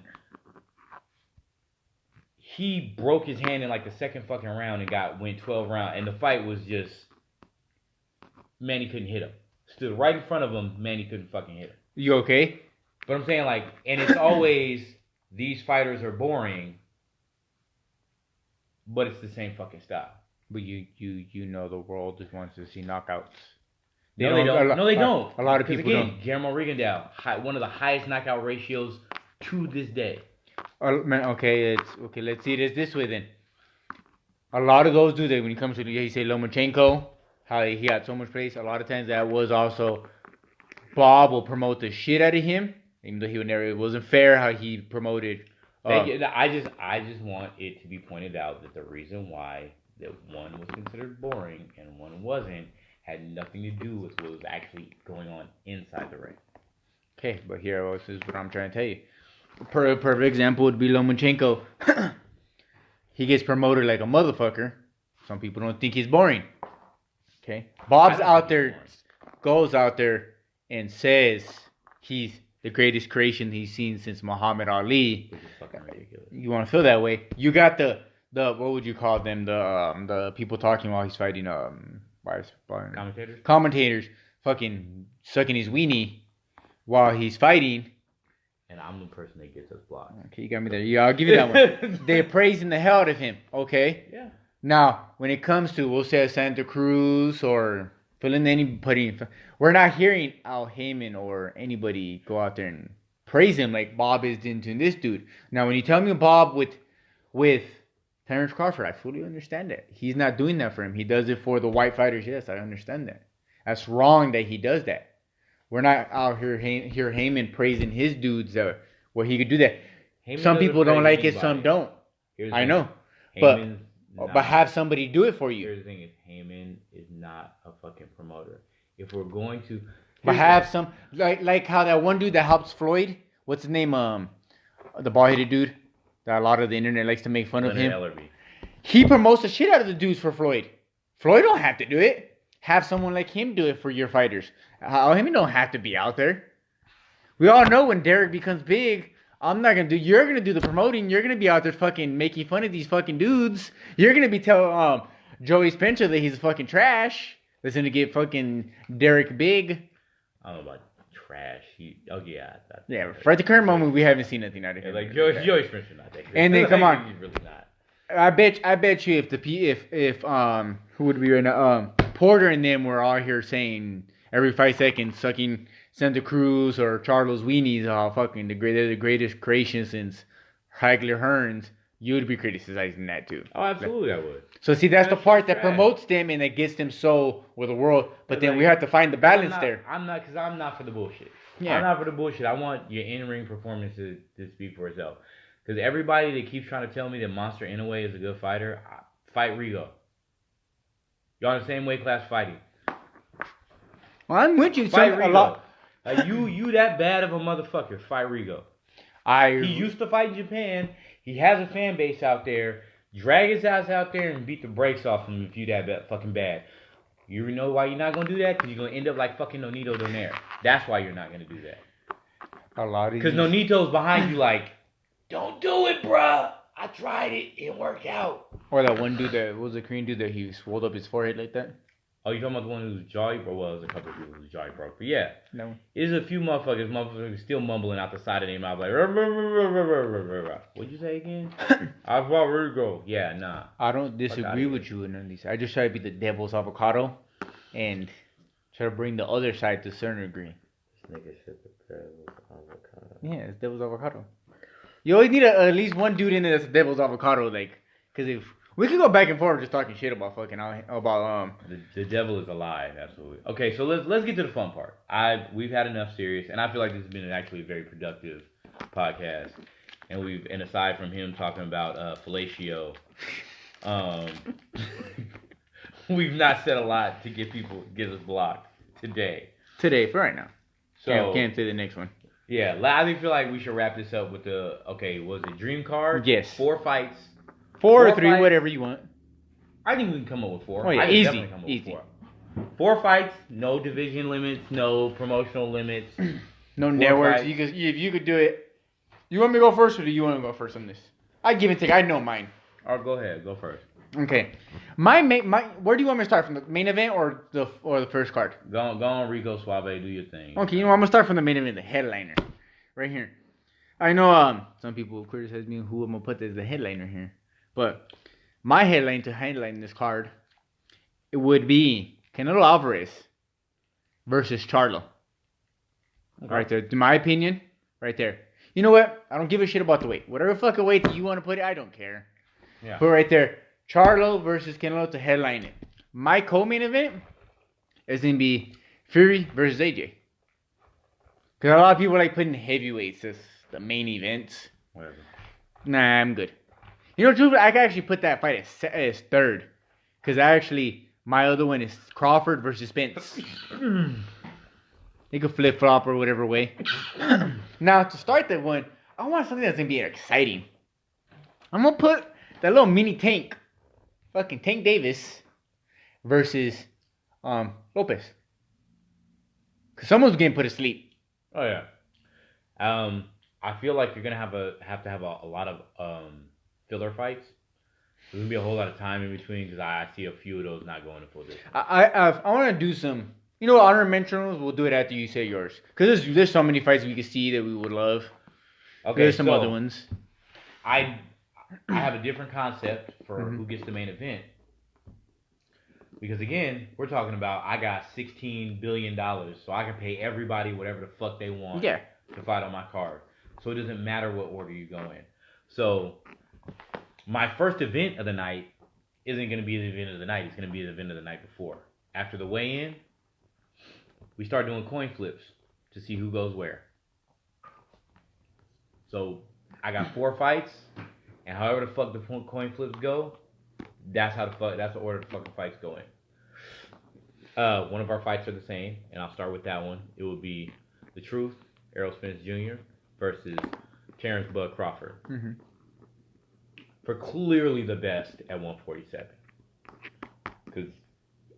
he broke his hand in like the second fucking round and went 12 rounds, and the fight was just, Manny couldn't hit him. Stood right in front of him, Manny couldn't fucking hit him. You okay? But I'm saying, like, and it's always, these fighters are boring, but it's the same fucking style. But the world just wants to see knockouts. They don't. A lot of people don't. Guillermo Rigondeaux, one of the highest knockout ratios to this day. Okay, let's see it this way then. A lot of those dudes, when it comes to, you say Lomachenko, how he got so much praise, a lot of times that was also, Bob will promote the shit out of him, even though it wasn't fair how he promoted. I just want it to be pointed out that the reason why that one was considered boring and one wasn't had nothing to do with what was actually going on inside the ring. Okay, but this is what I'm trying to tell you. Perfect example would be Lomachenko. He gets promoted like a motherfucker. Some people don't think he's boring. Okay, Bob's out there, goes out there and says he's the greatest creation he's seen since Muhammad Ali. Which is fucking ridiculous. You want to feel that way? You got the what would you call them? The people talking while he's fighting. Commentators fucking sucking his weenie while he's fighting. And I'm the person that gets us blocked. Okay, you got me there. Yeah, I'll give you that one. They're praising the hell out of him. Okay. Yeah. Now, when it comes to, we'll say Santa Cruz or filling anybody, we're not hearing Al Heyman or anybody go out there and praise him like Bob is into this dude. Now, when you tell me Bob with Terrence Crawford, I fully understand that. He's not doing that for him. He does it for the white fighters. Yes, I understand that. That's wrong that he does that. We're not out here Heyman praising his dudes where he could do that. Heyman some people don't like it, some don't. I know. But have somebody do it for you. Here's the thing: is Heyman is not a fucking promoter. If we're going to, but have some like how that one dude that helps Floyd. What's his name? The bald-headed dude that a lot of the internet likes to make fun of him. Ellerby. He promotes the shit out of the dudes for Floyd. Floyd don't have to do it. Have someone like him do it for your fighters. Heyman don't have to be out there. We all know when Derek becomes big, you're gonna do the promoting. You're gonna be out there fucking making fun of these fucking dudes. You're gonna be telling Joey Spencer that he's fucking trash. That's gonna get fucking Derek big. I don't know about trash. Yeah. For at the current moment, we haven't seen nothing out of him. Like Joey Spencer, not that good. And then come on, he's really not. I bet you if who would be right now Porter and them were all here saying every 5 seconds sucking Santa Cruz or Charles Weenies are fucking they're the greatest creation since Hagler Hearns, you would be criticizing that too. Oh, absolutely, I would. So see, that's the part that promotes them and that gets them so with the world. But then we have to find the balance there. I'm not for the bullshit. Yeah. I'm not for the bullshit. I want your in-ring performance to speak for itself. Because everybody that keeps trying to tell me that Monster Inoue is a good fighter, fight Rigo. Y'all in the same weight class fighting. Well, I'm with you. Fight Rigo. Like you that bad of a motherfucker. Fight Rigo. He used to fight in Japan. He has a fan base out there. Drag his ass out there and beat the brakes off him if you that fucking bad. You know why you're not going to do that? Because you're going to end up like fucking Nonito Donaire. That's why you're not going to do that. A lot of Because Nonito's behind you like, don't do it, bruh. I tried it. It worked out. Or that one dude that was a Korean dude that he swelled up his forehead like that. Oh, you talking about the one who's jolly broke? Well, there's a couple of people who's jolly broke. But yeah. No. There's a few motherfuckers still mumbling out the side of their mouth like, rah, rah, rah, rah, rah, rah, rah. What'd you say again? I thought Rigo. Yeah, nah. I don't disagree with you in none of these. I just try to be the devil's avocado and try to bring the other side to a certain degree. This nigga said the devil's avocado. Yeah, it's devil's avocado. You always need at least one dude in there that's a devil's avocado, like, because if we can go back and forth just talking shit about the devil is a lie, absolutely. Okay, so let's get to the fun part. We've had enough serious, and I feel like this has been actually a very productive podcast. And aside from him talking about fellatio, we've not said a lot to get us blocked today. Today, for right now. So can't say the next one. Yeah, I feel like we should wrap this up with was it Dream Card? Yes. 4 fights. 4 or 3, fights. Whatever you want. I think we can come up with 4. Oh, yeah, easy. Easy. With 4 fights, no division limits, no promotional limits. No networks. If you could do it. You want me to go first or do you want to go first on this? I give and take. I know mine. Oh, go ahead. Go first. Okay. My where do you want me to start, from the main event or the first card? Go on, Rico Suave, do your thing. Okay, I'm gonna start from the main event, the headliner, right here. I know some people criticize me who I'm gonna put as the headliner here, but my headline to headline this card, it would be Canelo Alvarez versus Charlo. Okay. Right there, in my opinion, right there. You know what? I don't give a shit about the weight. Whatever fucking weight that you want to put it, I don't care. Yeah. But right there. Charlo versus Canelo to headline it. My co-main event is going to be Fury versus AJ. Because a lot of people like putting heavyweights as the main events. Whatever. Nah, I'm good. You know, truthfully, I can actually put that fight as third. Because my other one is Crawford versus Spence. They could flip-flop or whatever way. Now, to start that one, I want something that's going to be exciting. I'm going to put that little mini tank. Fucking Tank Davis versus Lopez. Because someone's getting put to sleep. Oh, yeah. I feel like you're going to have to have a lot of filler fights. There's going to be a whole lot of time in between because I see a few of those not going to full distance. I want to do some, honorable mentions. We'll do it after you say yours. Because there's so many fights we can see that we would love. Okay, there's some other ones. I have a different concept for who gets the main event. Because again, we're talking about I got $16 billion, so I can pay everybody whatever the fuck they want to fight on my card. So it doesn't matter what order you go in. So my first event of the night isn't going to be the event of the night. It's going to be the event of the night before. After the weigh-in, we start doing coin flips to see who goes where. So I got 4 fights. And however the fuck the coin flips go, that's the order the fucking fights go in. One of our fights are the same, and I'll start with that one. It would be The Truth, Errol Spence Jr. versus Terrence Bud Crawford. Mm-hmm. For clearly the best at 147. Because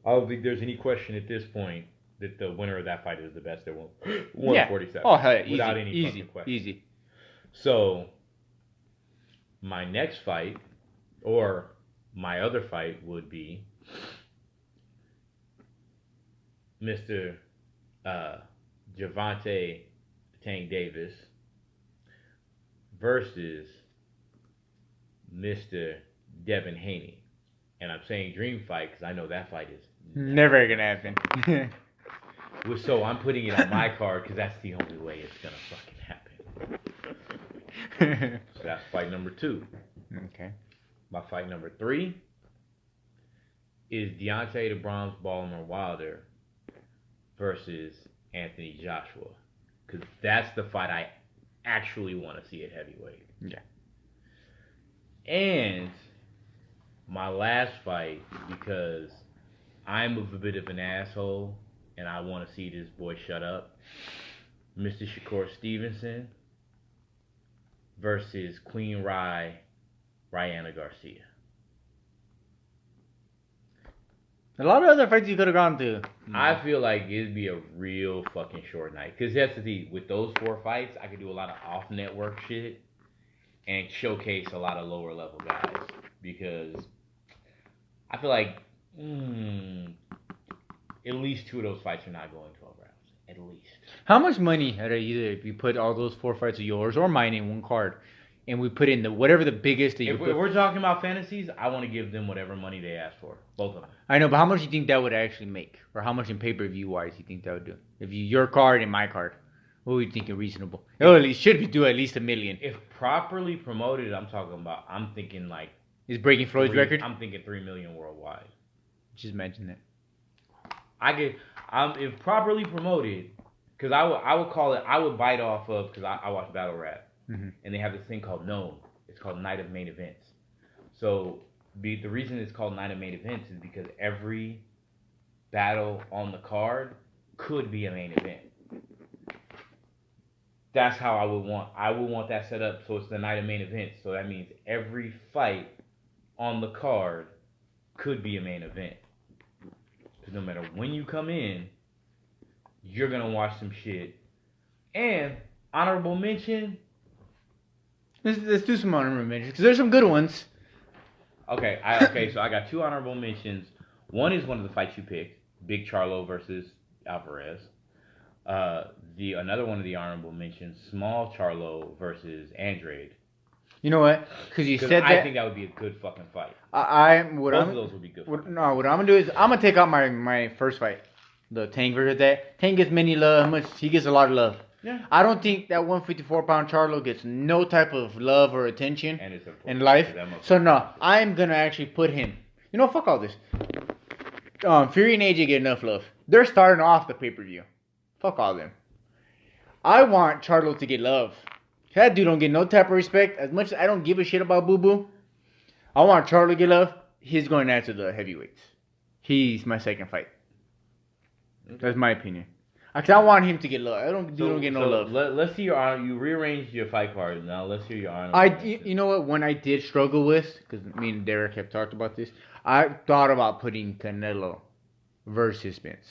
I don't think there's any question at this point that the winner of that fight is the best at 147. Yeah. Oh, hell, without any fucking question. Easy. So my next fight, or my other fight, would be Mr. Gervonta Tank Davis versus Mr. Devin Haney. And I'm saying dream fight because I know that fight is never going to happen. So I'm putting it on my card because that's the only way it's gonna fucking happen. So that's fight number 2. Okay. My fight number 3 is Deontay the Bronze Bomber Wilder versus Anthony Joshua, because that's the fight I actually want to see at heavyweight. Yeah. And my last fight, because I'm a bit of an asshole and I want to see this boy shut up, Mr. Shakur Stevenson versus Queen Rihanna Garcia. A lot of other fights you could have gone to. I feel like it'd be a real fucking short night. Because that's the thing. With those 4 fights, I could do a lot of off-network shit and showcase a lot of lower-level guys. Because I feel like at least 2 of those fights are not going 12 rounds. At least. How much money are either if you put all those 4 fights of yours or mine in one card, and we put in whatever the biggest that you If put? we're talking about fantasies, I want to give them whatever money they ask for. Both of them. I know, but how much do you think that would actually make? Or how much in pay-per-view wise you think that would do? If your card and my card, what would you think is reasonable? Oh, it should be do at least $1 million. If properly promoted, I'm thinking like... Is breaking Floyd's record? I'm thinking 3 million worldwide. Just mention that. If properly promoted, because I would call it, I would bite off of, because I watch battle rap. Mm-hmm. And they have this thing called NOME. It's called Night of Main Events. So the reason it's called Night of Main Events is because every battle on the card could be a main event. That's how I would want that set up, so it's the Night of Main Events. So that means every fight on the card could be a main event. Because no matter when you come in, you're going to watch some shit. And honorable mention... Let's do some honorable mentions, because there's some good ones. Okay, so I got 2 honorable mentions. One is one of the fights you picked, Big Charlo versus Alvarez. Another one of the honorable mentions, Small Charlo versus Andrade. You know what? Because you said that. I think that would be a good fucking fight. Both of those would be good. What I'm gonna do is I'm gonna take out my first fight, the Tank versus that. Tank gets many love. He gets a lot of love. Yeah. I don't think that 154-pound Charlo gets no type of love or attention in life. So no, I'm gonna actually put him. You know, fuck all this. Fury and AJ get enough love. They're starting off the pay-per-view. Fuck all them. I want Charlo to get love. That dude don't get no type of respect. As much as I don't give a shit about Boo Boo, I want Charlo to get love. He's going after the heavyweights. He's my second fight. That's my opinion. Because I want him to get love. I don't get no love. Let's see your honor. You rearranged your fight cards. Now let's hear your honor. You know what? When I did struggle with, because me and Derek have talked about this, I thought about putting Canelo versus Spence.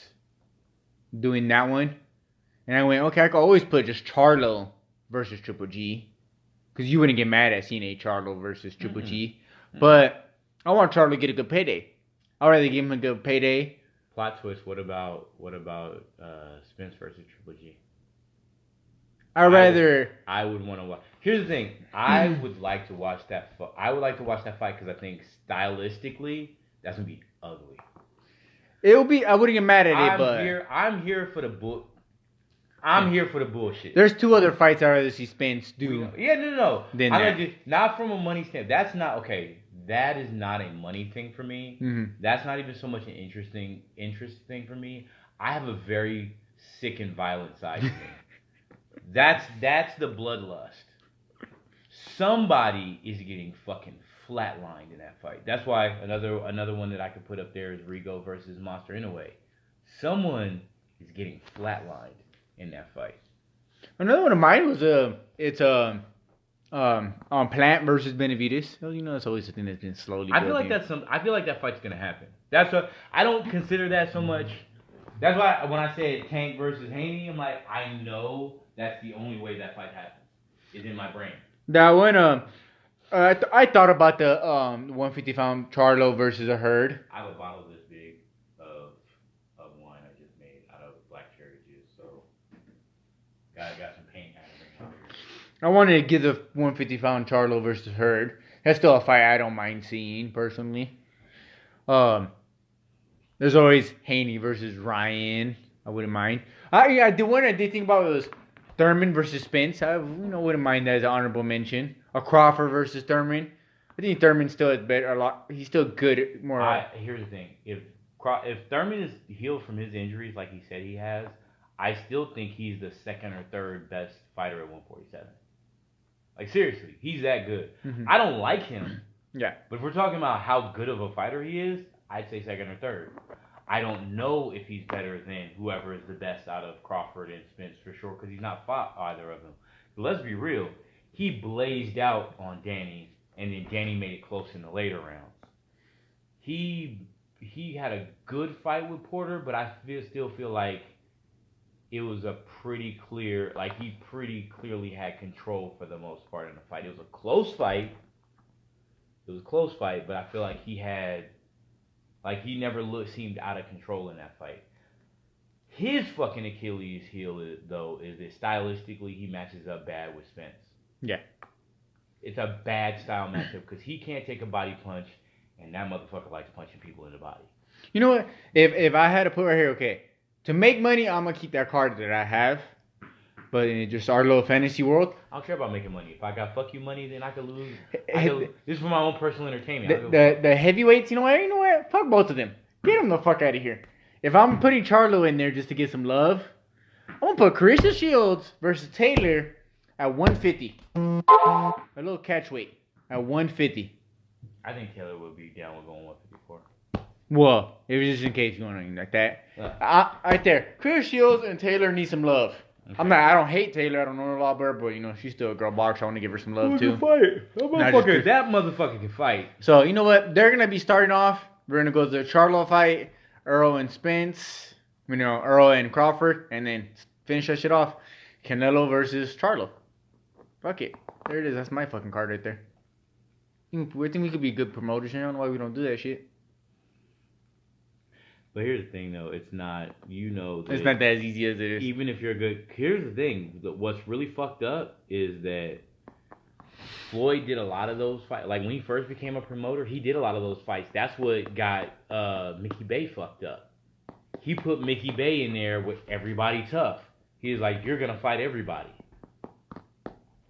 Doing that one. And I went, okay, I could always put just Charlo versus Triple G. Because you wouldn't get mad at seeing a Charlo versus Triple G. But I want Charlo to get a good payday. I'd rather give him a good payday. Plot twist. What about Spence versus Triple G? I would want to watch. Here's the thing. I would like to watch that. I would like to watch that fight because I think stylistically that's gonna be ugly. It'll be. I wouldn't get mad at it, but I'm here for the book. I'm here for the bullshit. There's 2 other fights I'd rather see Spence do. Yeah, no. Than Not from a money standpoint. That's not okay. That is not a money thing for me. Mm-hmm. That's not even so much an interest thing for me. I have a very sick and violent side to me. That's the bloodlust. Somebody is getting fucking flatlined in that fight. That's why another one that I could put up there is Rigo versus Monster Inoue. Someone is getting flatlined in that fight. Another one of mine was on Plant versus Benavidez. You know, that's always a thing that's been slowly building. I feel like that fight's gonna happen. That's what I don't consider that so much. That's why when I said Tank versus Haney, I'm like, I know that's the only way that fight happens. Is in my brain. That one, I thought about the 150-pound Charlo versus a Herd. I have a bottle this big of wine I just made out of black cherry juice, so got some paint happening. I wanted to give the 150-pound Charlo versus Herd. That's still a fight I don't mind seeing personally. There's always Haney versus Ryan. I wouldn't mind. The one I did think about was Thurman versus Spence. I wouldn't mind that as an honorable mention. A Crawford versus Thurman. I think Thurman still is better. A lot. He's still good. Here's the thing: if Thurman is healed from his injuries like he said he has, I still think he's the second or third best fighter at 147. Like seriously, he's that good. Mm-hmm. I don't like him. Yeah. But if we're talking about how good of a fighter he is, I'd say second or third. I don't know if he's better than whoever is the best out of Crawford and Spence for sure, because he's not fought either of them. But let's be real. He blazed out on Danny, and then Danny made it close in the later rounds. He had a good fight with Porter, but I still feel like it was a pretty clear, like he pretty clearly had control for the most part in the fight. It was a close fight. But I feel like he never seemed out of control in that fight. His fucking Achilles heel, though, is that stylistically he matches up bad with Spence. Yeah. It's a bad style matchup because he can't take a body punch, and that motherfucker likes punching people in the body. You know what? If I had to put right here, okay, to make money, I'm going to keep that card that I have. But in just our little fantasy world, I don't care about making money. If I got fuck you money, then I could lose. This is for my own personal entertainment. The heavyweights, you know what? Fuck both of them. Get them the fuck out of here. If I'm putting Charlo in there just to get some love, I'm going to put Carissa Shields versus Taylor at 150. A little catch weight at 150. I think Taylor would be down with going 154. Well, it was just in case you want anything like that. Right there. Carissa Shields and Taylor need some love. Okay. I don't hate Taylor. I don't know her a lot better, but she's still a girl boxer. I want to give her some love too. That motherfucker can fight. So you know what? They're gonna be starting off. We're gonna go to the Charlo fight, Earl and Spence. Earl and Crawford, and then finish that shit off. Canelo versus Charlo. Fuck it. There it is. That's my fucking card right there. I think we could be good promoters. I don't know why we don't do that shit. But here's the thing, though. It's not, it's not that as easy as it is. Even if you're good. Here's the thing. What's really fucked up is that Floyd did a lot of those fights. Like, when he first became a promoter, he did a lot of those fights. That's what got Mickey Bay fucked up. He put Mickey Bay in there with everybody tough. He was like, you're going to fight everybody.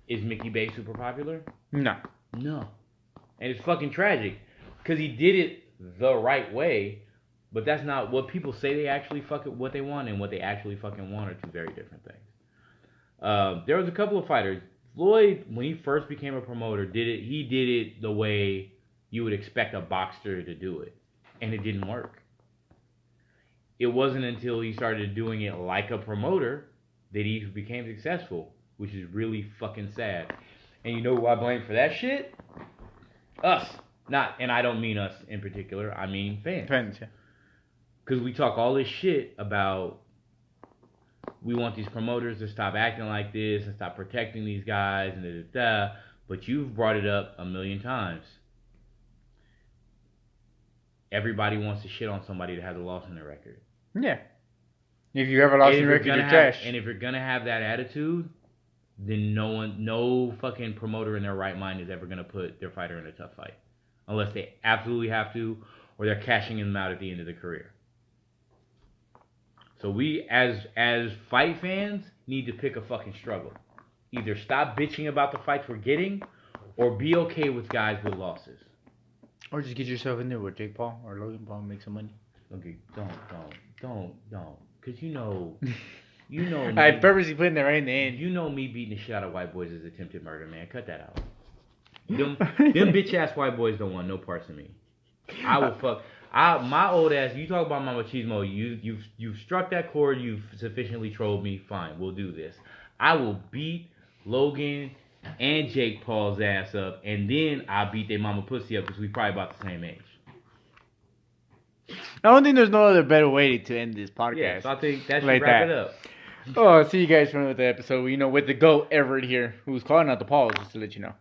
Is Mickey Bay super popular? No. And it's fucking tragic. Because he did it the right way. But that's not what people say they actually what they want, and what they actually fucking want are two very different things. There was a couple of fighters. Floyd, when he first became a promoter, he did it the way you would expect a boxer to do it. And it didn't work. It wasn't until he started doing it like a promoter that he became successful, which is really fucking sad. And you know who I blame for that shit? Us. And I don't mean us in particular, I mean fans. Fans, yeah. Because we talk all this shit about we want these promoters to stop acting like this and stop protecting these guys and da-da-da. But you've brought it up a million times. Everybody wants to shit on somebody that has a loss in their record. Yeah. If you have a loss in your record, you're trash. And if you're going to have that attitude, then no fucking promoter in their right mind is ever going to put their fighter in a tough fight. Unless they absolutely have to, or they're cashing him out at the end of the career. So we, as fight fans, need to pick a fucking struggle. Either stop bitching about the fights we're getting, or be okay with guys with losses. Or just get yourself in there with Jake Paul or Logan Paul and make some money. Okay, don't. Because you know me. I purposely put that right in the end. You know me beating the shit out of white boys is attempted murder, man. Cut that out. Them bitch-ass white boys don't want no parts of me. I will fuck... my old ass, you talk about my machismo, you've struck that chord, you've sufficiently trolled me, fine, we'll do this. I will beat Logan and Jake Paul's ass up, and then I'll beat their mama pussy up because we probably about the same age. I don't think there's no other better way to end this podcast. Yeah, so I think that should wrap it up. Oh, I'll see you guys for another episode. With the GOAT Everett here, who's calling out the Pauls, just to let you know.